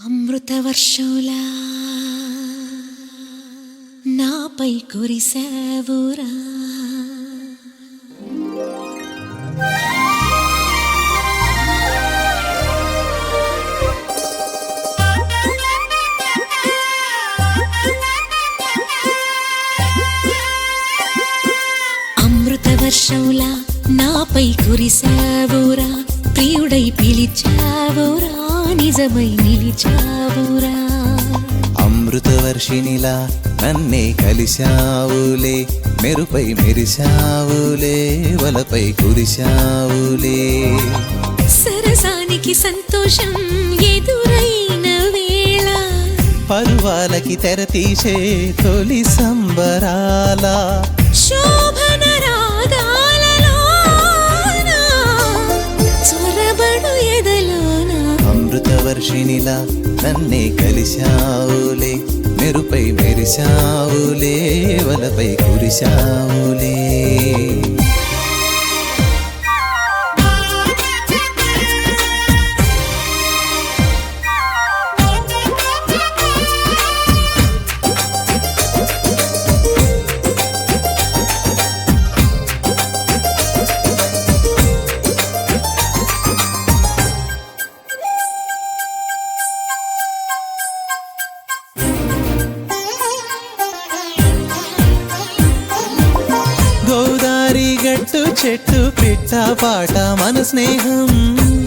అమృతవర్షంలా నాపై కురిసావురా. అమృతవర్షంలా నాపై కురిసావురా, ప్రియుడై పిలిచావురా, నిజమై నిలిచావురా. అమృతవర్షినిలా నన్నే కలిశావులే, మెరుపై మెరిశావులే, వలపై కురిశావులే. సరసానికి సంతోషం ఎదురైన వేళ, పరువాలకి తెర తీసే తొలి సంబరాల, శోభన రాగాలలోన చొరబడు ఎదలోన. అమృతవర్షినిలా నన్నే కలిశావులే, మెరుపై మెరిశావులే, వలపై కురిశావులే. గోదారి గట్టు చెట్టు పిట్ట పాట మన స్నేహం,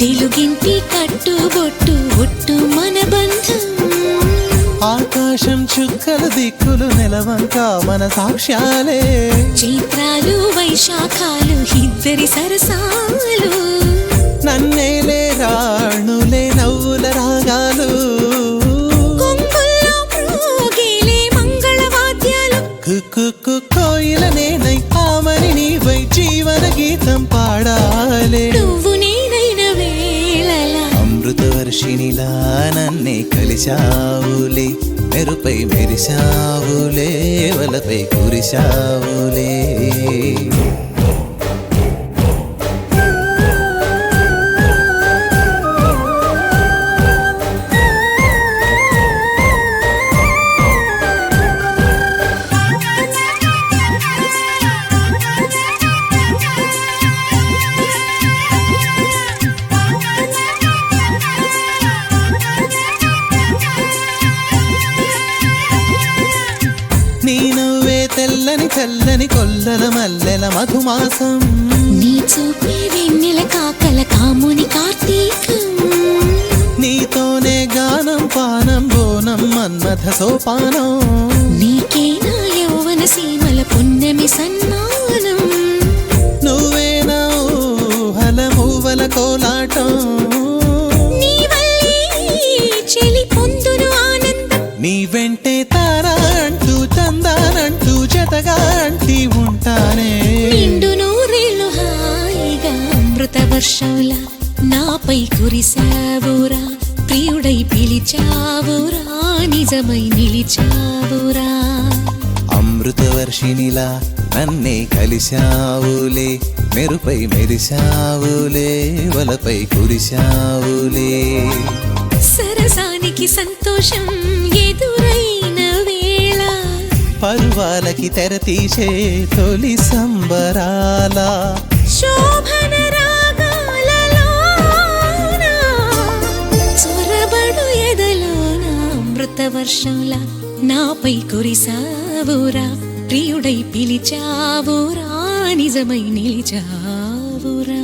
తెలుగింటి కట్టుబొట్టు ఒట్టు మన బంధం. ఆకాశం చుక్కలు దిక్కులు నెలవంక మన సాక్ష్యాలే, చైత్రాలు వైశాఖాలు ఇద్దరి సరసాలు. నన్నేలే రాణులే నవ్వుల రాగాలు, కొంగుల్లో ప్రోగేలే మంగళవాద్యాలు. కుక్కు కోయిల నేనై ఆమని నీవై జీవన గీతం పాడాలే. నువ్వు నేనైన వేళలా అమృతవర్షినిలా నన్నే కలిశావులే, మెరుపై మెరిశావులే, వలపై కురిశావులే. నీ నువ్వే తెల్లని చల్లని కొల్లల మల్లెల మధుమాసం, నీ చూపే వెన్నెల కాకల కాముని కార్తీకం. నీతోనే గానం పానం బోనం మన్మథ సోపానం, నీకే నా యౌవన సీమల పున్నమి సన్మానం. నువ్వే నా ఊహల మూవల కోలాటం, నీ వల్లే చెలి పొందును ఆనందం. నీ వెంటే తారా అంటూ చందానంటూ జతగా అంటి ఉంటానే. నిండు నూరేళ్ళు హాయిగా అమృత వర్షంలా నాపై కురిసావురా, ప్రియుడై పిలిచావురా, నిజమై నిలిచావురా. అమృతవర్షినిలా నన్నే కలిశావులే, మెరుపై మెరిశావులే, వలపై కురిశావులే. సరసానికి సంతోషం ఎదురైన వేళ, పరువాలకి తెర తీసే తొలి సంబరాల, శోభన రాగాలలోన చొరబడు ఎదలోన. అమృత వర్షంలా నాపై కురిసావురా, ప్రియుడై పిలిచావురా, నిజమై నిలిచావురా.